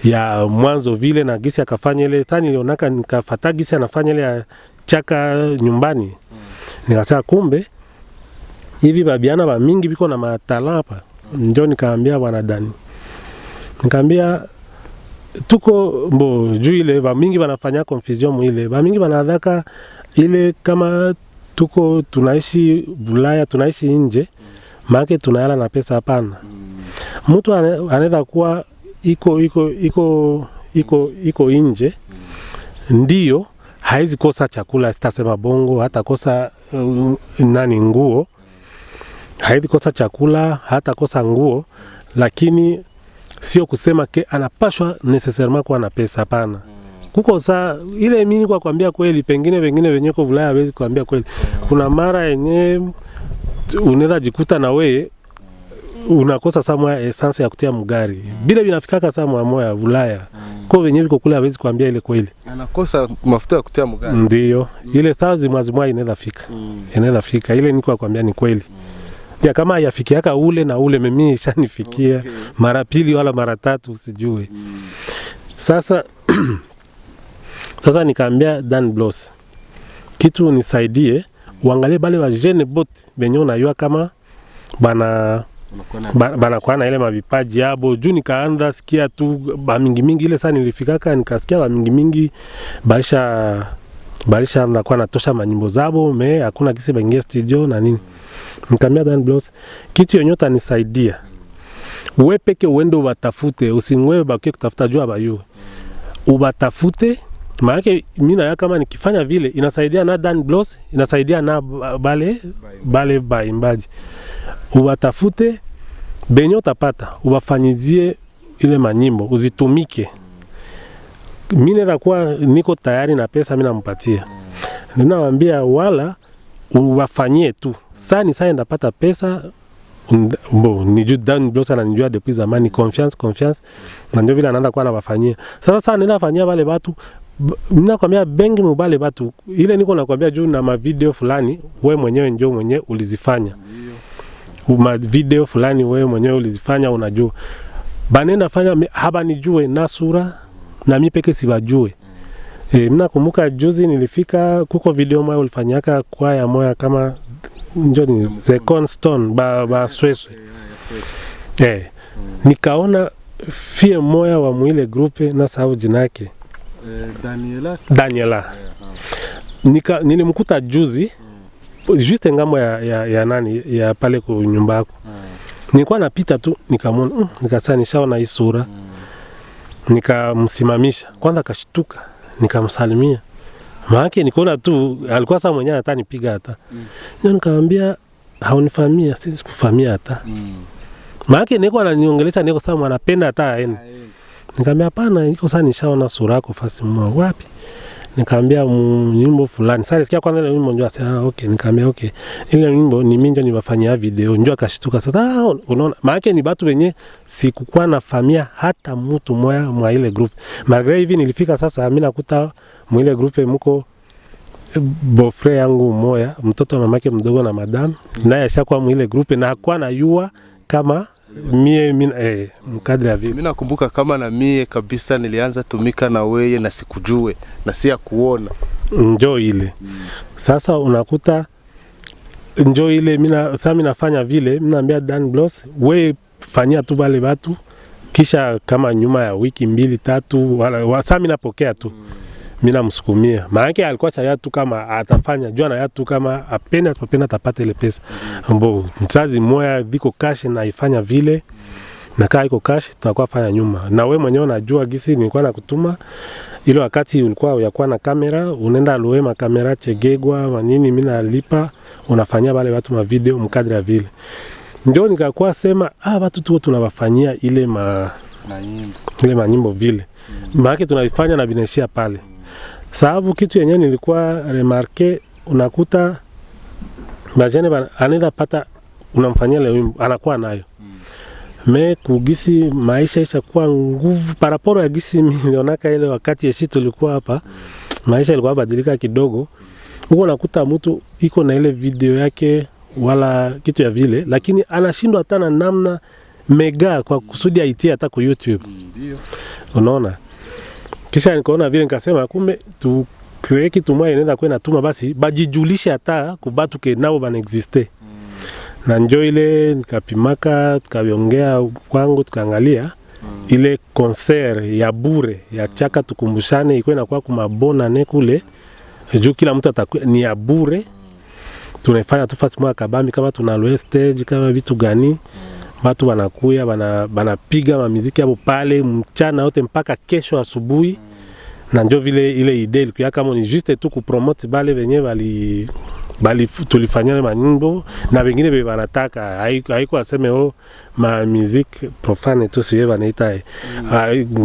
ya mwanzo vile, na gisi akafanya ile tani nilionaka nikafuata gisi anafanya ile ya chaka nyumbani. Nikasema kumbe hivi babiana ba mingi biko na matala hapa. Njoo nikaambia bwana Dani, nikamwambia tuko juu ile ba mingi wanafanya confusion mwile, ba mingi wanadhaka ile kama tuko tunaishi Bulaya, tunaishi nje, maana tunayala na pesa. Hapana, mtu anaweza kuwa iko nje, ndio haizi kosa chakula, sitasema bongo, hata kosa nguo, haizi kosa chakula, hata kosa nguo, lakini sio kusema ke anapashwa necessairement kuwa na pesa. Hapana. Kuko saa ile mimi kwa kuambia kweli, pengine wenye kwa Bulaya hawezi kuambia kweli. Kuna mara yenye unaweza jikuta na wewe unakosa samwa essence ya kutia mgari. Bila binafikaka samwa moya Bulaya. Kwa wenye biko kula hawezi kuambia ile kweli. Anakosa mafuta ya kutia mgari. Ndio. Ile 1000 mwezi mwa inaweza fika. Inaweza fika. Ile niko kuambia ni kweli. Ya kama yafikiaka ule na ule mimi ishanifikia mara pili wala mara tatu usijue. Sasa nikaambia Dan Bloss, kitu nisaidie uangalie bale wa jeune bot benyo na yua kama bana kwa na ile mavipaji yabo. Juu nikaanza sikia tu ba mingi ile sana nilifikaka nikasikia ba mingi baisha anda kwa natosha manyimbo zabo hakuna kisi bengie studio na nini. Nikamwambia Dan Bloss, kitu yonyota nisaidia wewe peke uende ubatafute, usingwewe baki kutafuta jua bayo, ubatafute. Maana mimi na kama nikifanya vile inasaidia na Dan Bloss, inasaidia na bale baimbaji. Ubatafute benyo tapata, ubafanyizie ile manyimbo, uzitumike. Mimi nitakuwa niko tayari na pesa mimi nampatia. Ninawaambia wala uwafanyie tu. Sasa ndapata pesa nijua Dan Bloss ananijua depuis zamani, confiance na ndio vile anaanza kuwa anawafanyia. Sasa ninafanyia wale watu, ninakwambia bengi mubale watu ile niko nakwambia juu na ma video fulani wewe mwenyewe njoo mwenyewe ulizifanya. Ma video fulani wewe mwenyewe ulizifanya, unajua. Banenda fanya haba nijue na sura na mimi peke sibajue. Mnakumbuka juzi nilifika kuko video moja ulifanyaka kwa ya moya kama njoo ni Second Stone ba Sweswe. Nikaona fie moya wa mwile grupe na sababu jina yake Daniela. Nilimkuta juzi juste ngambo ya nani ya pale kwa nyumba yako. Nilikuwa napita tu nikamwona, nikasema nishaona hii sura. Nikamsimamisha. Kwanza akashtuka, nikamsalimia. Maana nikaona tu alikuwa sasa mwenyewe atanipiga hata. Nikamwambia haunifamia, sisi kufamia hata. Maana niko ananiongelesha niko sawa anapenda hata aende. Nikamwambia hapana, iko sasa nishaona sura yako fasi mwa wapi? Nikamwambia nyimbo fulani. Sasa nisikia kwanza ile nyimbo njoo sasa okay, nikamwambia okay. Ile nyimbo ni mimi ndio nibafanyia video. Njoo akashtuka sasa unaona maana ni watu wenye sikukuwa na famia hata mtu moya mwa ile group. Magre hivi nilifika sasa mimi nakuta mwa ile group mko bofre yangu moya, mtoto wa mamake mdogo na madam, naye ashakuwa mwa ile group na hakuwa na yua kama mie mkadri ya vile. Mimi nakumbuka kama na mie kabisa nilianza tumika na weye na sikujue na siya kuona. Njoo ile. Sasa unakuta njoo ile mimi nafanya vile, mimi naambia Dan Bloss, wewe fanyia tu wale watu kisha kama nyuma ya wiki 2-3 wala sasa mimi napokea tu. Mimi namsukumia. Maana alikuwa chaya tu kama atafanya, jua na yatu kama apenda atapata ile pesa. Mbo mzazi moya viko cash na ifanya vile. Na kaa iko cash tunakuwa fanya nyuma. Na wewe mwenyewe unajua gisi nilikuwa nakutuma ile wakati ulikuwa uyakuwa na kamera, unaenda Luema kamera Chegegwa manini mimi nalipa, unafanyia wale watu ma video mkadri ya vile. Ndio nikakuwa sema watu tu tunawafanyia ile manyimbo vile. Maana tunaifanya na binashia pale. Sababu kitu yenyewe nilikuwa remarke, unakuta bajene anaweza pata unamfanyia leo anakuwa nayo. Me kugisi maisha ishakuwa nguvu paraporo ya gisi milionaka ile wakati yeshi tulikuwa hapa, maisha ilikuwa badilika kidogo. Huko unakuta mtu iko na ile video yake wala kitu ya vile, lakini anashindwa hata na namna mega kwa kusudi aitie hata kwa YouTube. Ndio. Unaona? Kisha nikaona vile nikasema kumbe tu create kitu moja inaenda kwenda tuma basi bajijulishe hata kubatu ke nao bana existe. Na njoo ile nikapimaka tukaongea kwangu tukaangalia ile concert ya bure ya chaka tukumbushane iko inakuwa kumabona ne kule juu kila mtu atakuwa ni ya bure. Tunafanya tu Fatima Kabambi kama tuna stage kama vitu gani watu wanakuya banapiga muziki hapo pale mchana wote mpaka kesho asubuhi. Na njoo vile ile idea ilikuwa kama ni juste tu kupromote bale wenyewe bali tulifanyana manyimbo na wengine bebe wanataka haiko aseme ma music profane tu siwe wanaita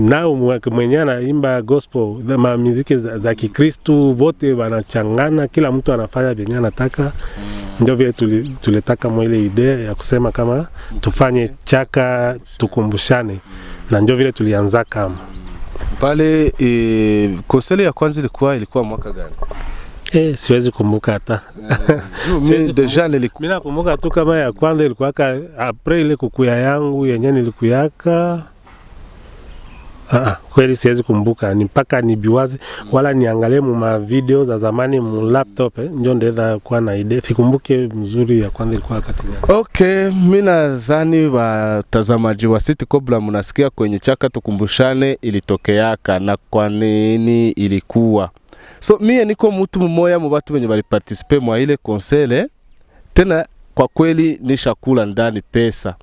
nao mwenye anaimba gospel ma music za Kikristo wote wanachangana, kila mtu anafanya venye anataka. Ndio vile tulitaka ile idea ya kusema kama tufanye chaka tukumbushane, na ndio vile tulianza kama pale. Konsele ya kwanza ilikuwa mwaka gani? Siwezi kumbuka hata. Mimi deja mimi nakumbuka tu kama ya kwanza ilikuwa April ile kukuya yangu yenyewe nilikuyaka. Kweli siwezi kumbuka, ni mpaka nibiwaze wala niangalie mu video za zamani mu laptop ndio ndeza kuwa na idea. Sikumbuke mzuri ya kwanza ilikuwa wakati gani. Okay, mimi nadhani watazamaji wa City Cobra mnasikia kwenye chaka tukumbushane ilitokeaka na kwa nini ilikuwa. So mie niko mtu mmoja mu watu wenye bali participe mwa ile konsele, tena kwa kweli nishakula ndani pesa.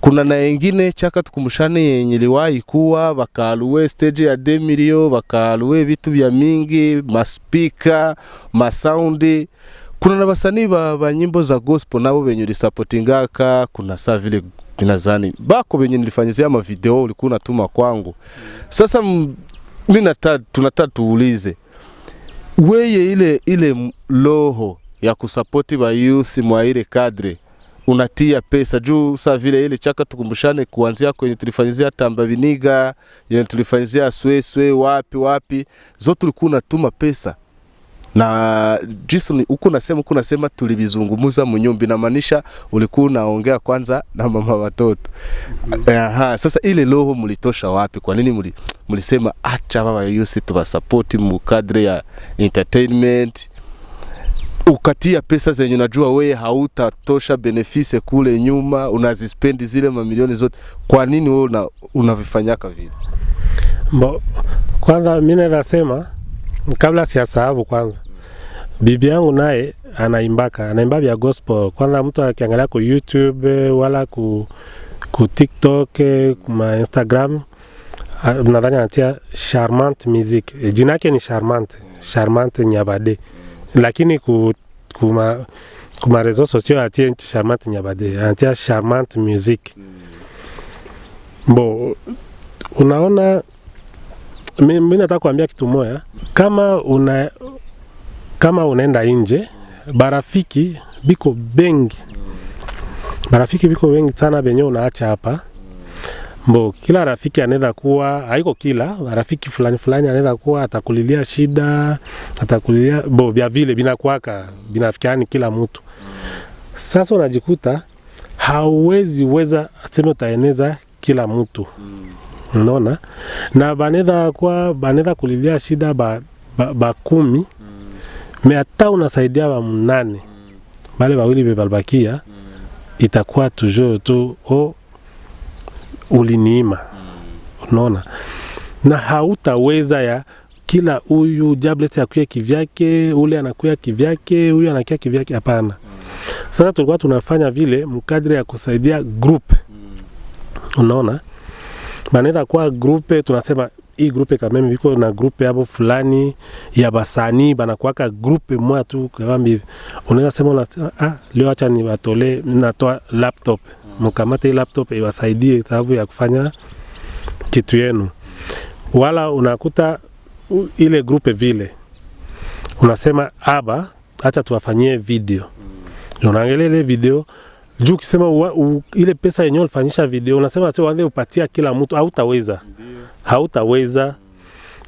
Kuna na wengine chaka tukumbushane yenye liwahi kuwa bakaluwe stage ya 2 milioni, bakaluwe vitu vya mingi, maspika, masoundi. Kuna na basanii ba nyimbo za gospel nabo benye supportingaka, kuna saa vile binazani bako benye nilifanyizia ma video ulikuwa unatuma kwangu. Sasa mimi tunataka tuulize weye ile loho ya kusapoti ba youth mwa ile kadre unatia pesa juu saa vile ile chaka tukumbushane kuanzia kwenye tulifanyizia Tamba Biniga, yenye tulifanyizia Sweswe wapi zote ulikuwa unatuma pesa. Na Jason uko nasema tulibizungumuza munyumbi, na maanisha ulikuwa unaongea kwanza na mama watoto. Sasa ile loho mlitosha wapi? Kwa nini mlisema acha baba yusi tuwasupport mu kadre ya entertainment? Ukatia pesa zenye unajua wewe hautatosha benefise kule nyuma, unazispendi zile mamilioni zote. Kwa nini wewe unavifanyaka vile? Kwanza mimi nasema kabla siyasahau kwanza, bibi yangu naye anaimba vya gospel. Kwanza mtu akiangalia kwa YouTube wala ku TikTok, kwa Instagram, nadhani anatia Charmante Music. Jina yake ni Charmante Nyabade. Lakini kuma réseaux sociaux atie Charmante Nyabade, atie Charmante Music. Bo unaona mimi nataka kuambia kitu moja, kama unaenda nje, barafiki biko bengi. Marafiki biko wengi sana benye unaacha hapa. Mbo kila rafiki anaweza kuwa, haiko kila rafiki fulani anaweza kuwa atakulilia shida, atakulilia bo vya vile binakuwaka binafikiani kila mtu. Sasa unajikuta hauwezi weza aseme utaeneza kila mtu. Unaona? Na banaweza kulilia shida ba 10. Hata unasaidia wa 8. Bale bawili bebalbakia itakuwa toujours tu uliniima. Unaona? Na hautaweza ya kila huyu Jablet akuye kivyake, ule anakuya kivyake, huyu anakia kivyake, hapana. Sasa tulikuwa tunafanya vile mkadri ya kusaidia group. Unaona? Banaweza kuwa group, tunasema hii group kama mimi biko na group hapo fulani ya basani banakuwaka group moja tu kama hivi. Unaweza sema leo acha ni watole natoa laptop. Mkamate laptop iwasaidie sababu ya kufanya kitu yenu. Wala unakuta ile group vile. Unasema acha tuwafanyie video. Unaangalia ile video, juu ukisema ile pesa yenyewe ulifanyisha video, unasema acha waanze upatia kila mtu, hautaweza.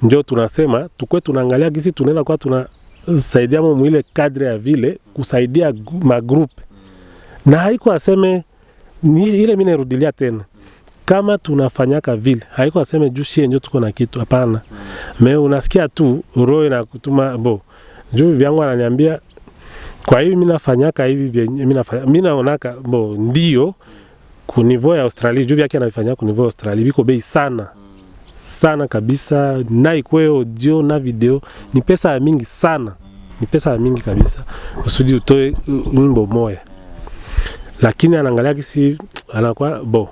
Ndio tunasema tukwe tunaangalia gisi tunaweza kwa tunasaidia ile kadri ya vile kusaidia magroup. Na haiko aseme ile mimi narudilia tena. Kama tunafanyaka vile, haiko aseme juu shie ndio tuko na kitu, hapana. Unasikia tu roho na kutuma juu vyangu ananiambia kwa hivi mimi nafanyaka hivi mimi naonaka ndio ku niveau ya Australia, juu yake anafanya ku niveau ya Australia biko bei sana kabisa, na ikwe audio na video ni pesa mingi sana, ni pesa mingi kabisa usudi utoe nyimbo moja. Lakini anaangalia kisi anakuwa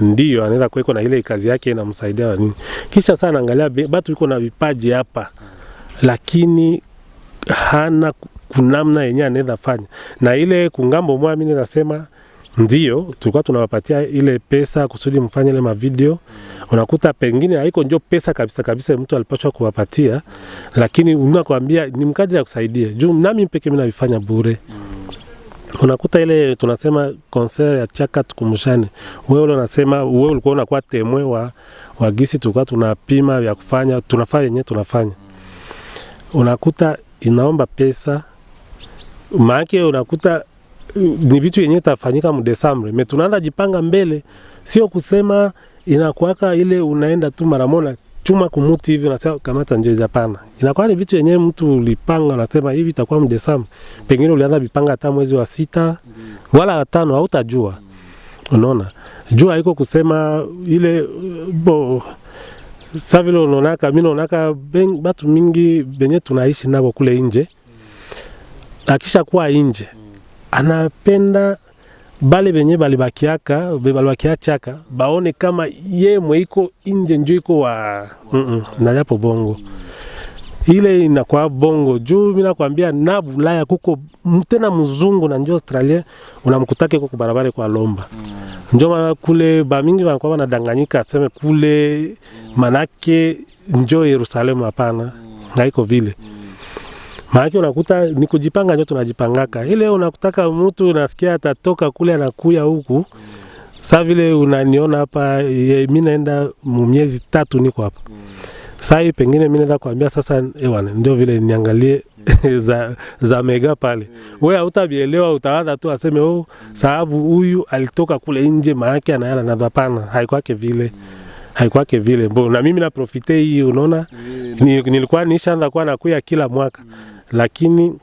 ndio anaweza kuweko na ile kazi yake inamsaidia nini, kisha sana anaangalia watu yuko na vipaji hapa, lakini hana kunamna yenyewe anaweza fanya. Na ile kungambo moja mimi nasema ndio tulikuwa tunawapatia ile pesa kusudi mfanye ile mavideo. Unakuta pengine haiko ndio pesa kabisa mtu alipaswa kuwapatia, lakini unakwambia ni mkadri ya kusaidia. Juu nami peke mimi navifanya bure. Unakuta ile tunasema concert ya Chaka Tukumushane. Wewe unasema wewe ulikuwa unakuwa temwe wa gisi tulikuwa tunapima ya kufanya, tunafanya yenyewe tunafanya. Unakuta inaomba pesa. Maana unakuta ni vitu yenyewe tafanyika mu Desemba. Tunaanza jipanga mbele, sio kusema inakuwaka ile unaenda tu mara moja chuma kumuti hivi unasema kamata njoo, hapana. Inakuwa ni vitu yenyewe mtu ulipanga unasema hivi itakuwa mu Desemba. Pengine ulianza vipanga hata mwezi wa 6 wala 5 hautajua. Unaona? Jua haiko kusema ile savile unaonaka, mimi naonaka watu mingi benye tunaishi nabo kule nje. Akisha kuwa nje anapenda bale benye balibakiaka Chaka baone kama ye mwiko nje njoo iko wa na japo bongo ile inakuwa bongo. Juu mimi nakwambia na Bulaya kuko tena mzungu na njoo Australia unamkutake kwa barabara kwa lomba. Njoo kule ba mingi wanakuwa wanadanganyika aseme kule manake njoo Yerusalemu, hapana. Haiko vile. Maana unakuta ni kujipanga ndio tunajipangaka. Ile unakutaka mtu unasikia atatoka kule anakuya huku. Sasa vile unaniona hapa mimi naenda miezi 3 niko hapa. Sasa pengine mimi naenda kuambia sasa ndio vile niangalie za mega pale. Wewe hutabielewa, utaanza tu aseme sababu huyu alitoka kule nje maana anaenda na hapana, haikwake vile. Haikuwake vile. Na mimi na profite hii unaona nilikuwa nishaanza kuwa nakuya kila mwaka. Lakini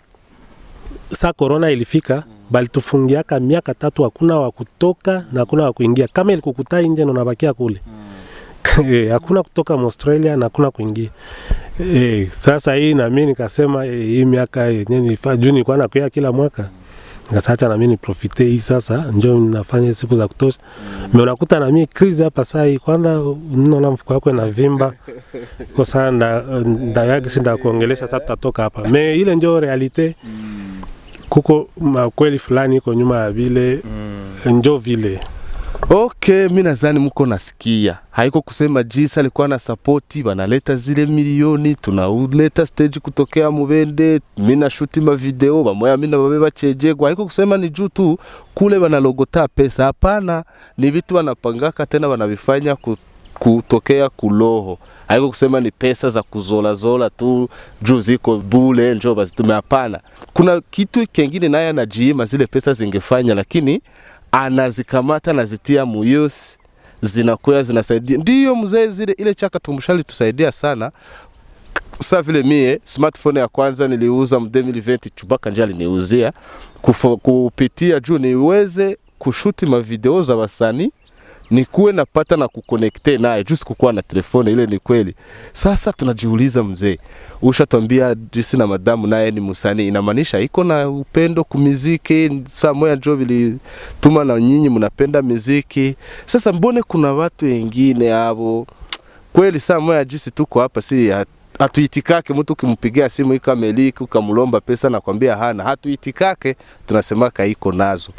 saa corona ilifika bali tufungiaka miaka 3 hakuna wa kutoka na hakuna wa kuingia. Kama ilikukuta nje na unabakia kule. Hakuna kutoka Australia na hakuna kuingia. Sasa hii na mimi nikasema hii miaka yenyewe nilikuwa nakuya kila mwaka. Ngasacha na mimi profite hii sasa njoo nafanya siku za kutosha. Mimi unakuta na mimi crise hapa sasa kwanza unaona mfuko wako na vimba. Kwa sana ndayagi sinda kuongelesha sasa tutatoka hapa. Ile ndio realite. kuko makweli fulani iko nyuma ya vile njo vile. Okay, mimi nadhani mko nasikia. Haiko kusema Jisa alikuwa na support, banaleta zile milioni, tunauleta stage kutokea Mubende, mimi na shoot ma video, bamoya mimi na babeba chejegwa. Haiko kusema ni juu tu kule banalogota pesa, hapana, ni vitu wanapangaka tena wanavifanya kutokea kuloho. Haiko kusema ni pesa za kuzola zola tu juu ziko bule njoo basi tumehapana. Kuna kitu kingine naye anajiima zile pesa zingefanya, lakini anazikamata na zitia muyouth, zinakuya zinasaidia. Ndiyo mzee zile ile chaka tumshali tusaidia sana. Sasa vile mie smartphone ya kwanza niliuza mu 2020 Chubaka njali niuzia kupitia juu niweze kushuti ma video za wasanii, nikuwe napata na kuconnecte naye juu sikuwa na telefone ile. Ni kweli. Sasa tunajiuliza mzee, ushatwambia Jisi na madamu naye ni msanii, inamaanisha iko na upendo kumuziki. Saa moja njoo vile tuma na nyinyi mnapenda muziki. Sasa mbone kuna watu wengine hapo kweli, saa moja Jisi tuko hapa si hatuitikake, mtu kimpigia simu ikameliki ukamlomba pesa na kwambia hana, hatuitikake, tunasema iko nazo.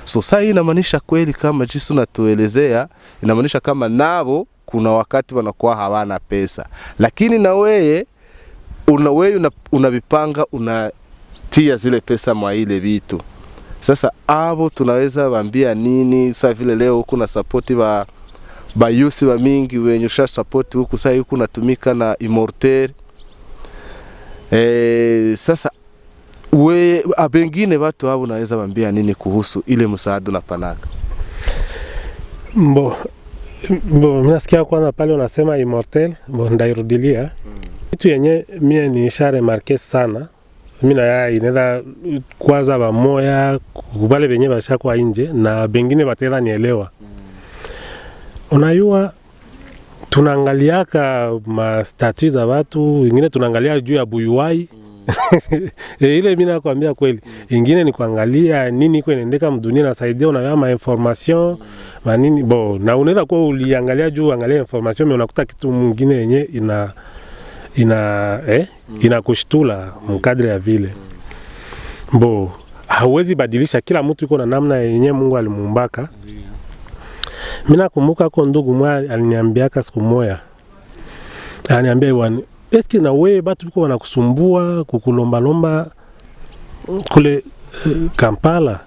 So sasa hii inamaanisha kweli kama Jisi unatuelezea, inamaanisha kama nabo kuna wakati wanakuwa hawana pesa, lakini na wewe unavipanga unatia zile pesa mwa ile vitu. Sasa abo tunaweza waambia nini? Sasa vile leo huko na support ba youth wa mingi wenye usha support huku, sasa huku natumika na Immortel. Sasa abengine watu hao unaweza waambia nini kuhusu ile msaada na panaka? Mbo mnasikia kwanza pale unasema Immortel, ndairudilia. Kitu yenye mie ni ishara marke sana. Mimi na yeye inaweza kwanza ba moya kubale benye bashakwa nje na bengine batela nielewa. Unajua tunaangaliaka ma statue za watu, wengine tunaangalia juu ya buyuwai. Ile mimi nakwambia kweli. Ingine ni kuangalia nini iko inaendeka mdunia na saidia unaona ma information, manini na unaweza kwa uliangalia juu angalia information mais unakuta kitu mwingine yenye inakushtula mkadri ya vile. Hauwezi badilisha, kila mtu yuko na namna yenye Mungu alimuumbaka. Mimi nakumbuka kwa ndugu mmoja aliniambiaka siku moja. Ananiambia bwana, eski na wewe batu biko wanakusumbua kukulomba lomba kule Kampala?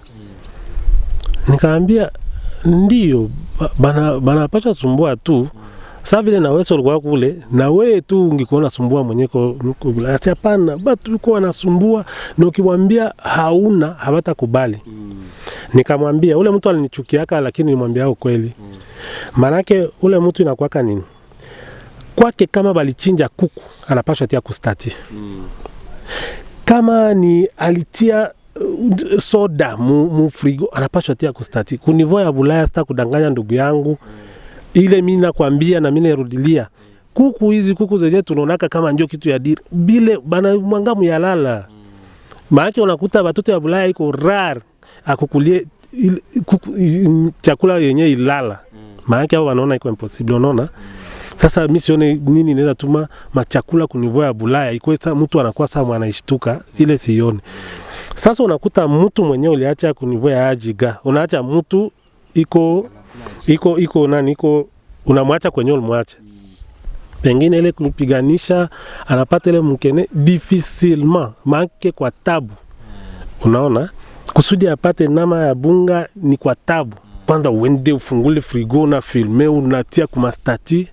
Nikaambia ndio bana pacha sumbua tu. Sasa vile na wewe ulikuwa kule na wewe tu ungekuona sumbua mwenyeko ati hapana, batu biko wanasumbua na ukimwambia hauna hawatakubali. Nikamwambia ule mtu alinichukiaka, lakini nilimwambia ukweli. Manake ule mtu inakuwaka nini? Kwake kama balichinja kuku anapaswa tia kustati. Kama ni alitia soda mu frigo anapaswa tia kustati. Kunivo ya Bulaya sita kudanganya ndugu yangu. Ile mimi nakwambia na mimi narudilia. Kuku hizi kuku zenyewe tunaonaka kama ndio kitu ya diri. Bile bana mwangamu ya lala. Maana unakuta watoto ya Bulaya iko rare akukulie chakula yenye ilala. Maana hao wanaona iko impossible, unaona? Sasa mimi sione nini inaweza tuma machakula kunivoa ya Bulaya iko sasa mtu anakuwa sawa anaishtuka, ile sione. Sasa unakuta mtu mwenyewe uliacha kunivoa ya ajiga, unaacha mtu iko unamwacha kwenye ulimwacha. Pengine ile kupiganisha anapata ile mkene difficilement, manke kwa tabu. Unaona? Kusudi apate nama ya bunga ni kwa tabu. Kwanza uende ufungule frigo na filme unatia kuma statue.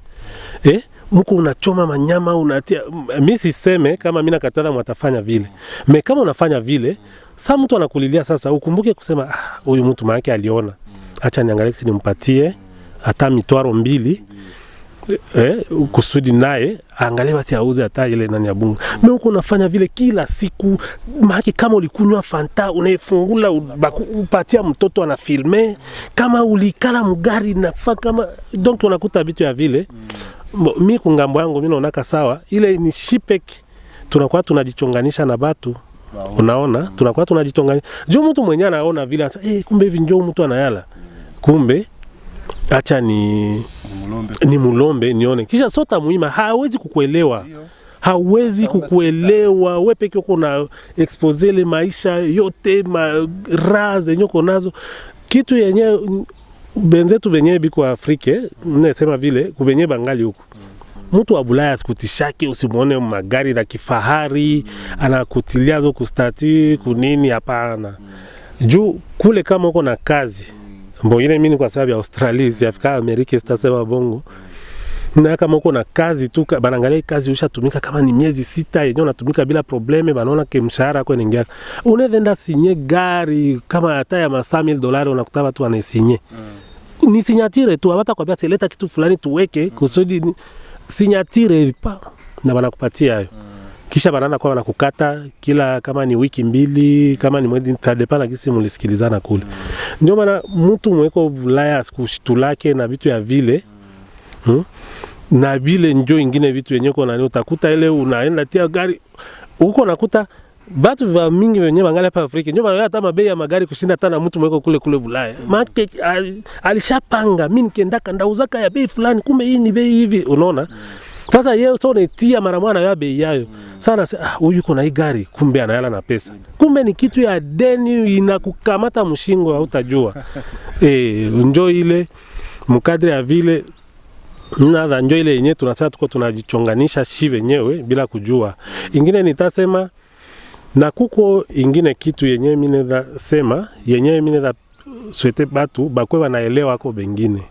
Mko unachoma manyama unatia. Mimi siseme kama mimi nakatala mwatafanya vile. Me kama unafanya vile, sasa mtu anakulilia sasa ukumbuke kusema huyu mtu maana aliona. Acha niangalie nimpatie hata mitwaro 2. Kusudi naye angalie basi auze hata ile nani ya bunga. Mimi uko unafanya vile kila siku, maana kama ulikunywa Fanta unaifungula upatia mtoto ana filme, kama ulikala mgari nafaa kama donc unakuta vitu ya vile. Mimi kungambo yangu mimi naona sawa, ile ni shipek tunakuwa tunajichonganisha na watu. Unaona? Tunakuwa tunajichonganisha. Juu mtu mwenyewe anaona vile kumbe hivi njoo mtu anayala. Kumbe acha ni mulombe nione. Kisha sota muhimu hawezi kukuelewa. hawezi kukuelewa wewe peke yako na expose ile maisha yote raha zenye uko nazo. Kitu yenye benzetu benye biko Afrika nasema vile kubenye bangali huko. Mtu wa Bulaya asikutishake, usimuone magari za kifahari anakutilia zo kustati kunini, hapana. Juu kule kama uko na kazi mbona mimi kwa sababu ya Australia si Afrika Amerika sitasema bongo, na kama uko na kazi tu banangalia kazi ushatumika kama ni miezi 6 yenyewe unatumika bila probleme, banaona ke mshahara wako inaingia. Unaenda sinye gari kama hata ya $100,000 unakuta watu wanasinye. Ni sinyatire tu, hata kwambia leta kitu fulani tuweke kusudi sinyatire pa na banakupatia hayo. Kisha banaanza kwa wanakukata kila kama ni wiki 2, kama ni mwezi, tadepana kisi mulisikilizana kule. Ndio maana mtu mweko Bulaya asikushtulake na vitu ya vile. Na vile njoo ingine vitu yenyewe uko nani utakuta ile unaenda tia gari huko nakuta batu va mingi wenyewe bangali hapa Afrika ndio bana hata mabei ya magari kushinda hata na mtu mweko kule Bulaya. Market alishapanga mimi nikienda ndauzaka ya bei fulani, kumbe hii ni bei hivi, unaona. Sasa yeye sio netia mara mwana ya bei yayo. Sana huyu yuko na hii gari, kumbe anayala na pesa. Kumbe ni kitu ya deni inakukamata mshingo hautajua. Njoo ile mkadri ya vile na njoo ile yenyewe tunasema tuko tunajichonganisha shi wenyewe bila kujua. Ingine nitasema na kuko ingine kitu yenyewe mimi naweza sema yenyewe mimi naweza swete batu bakwe wanaelewa kwa bengine.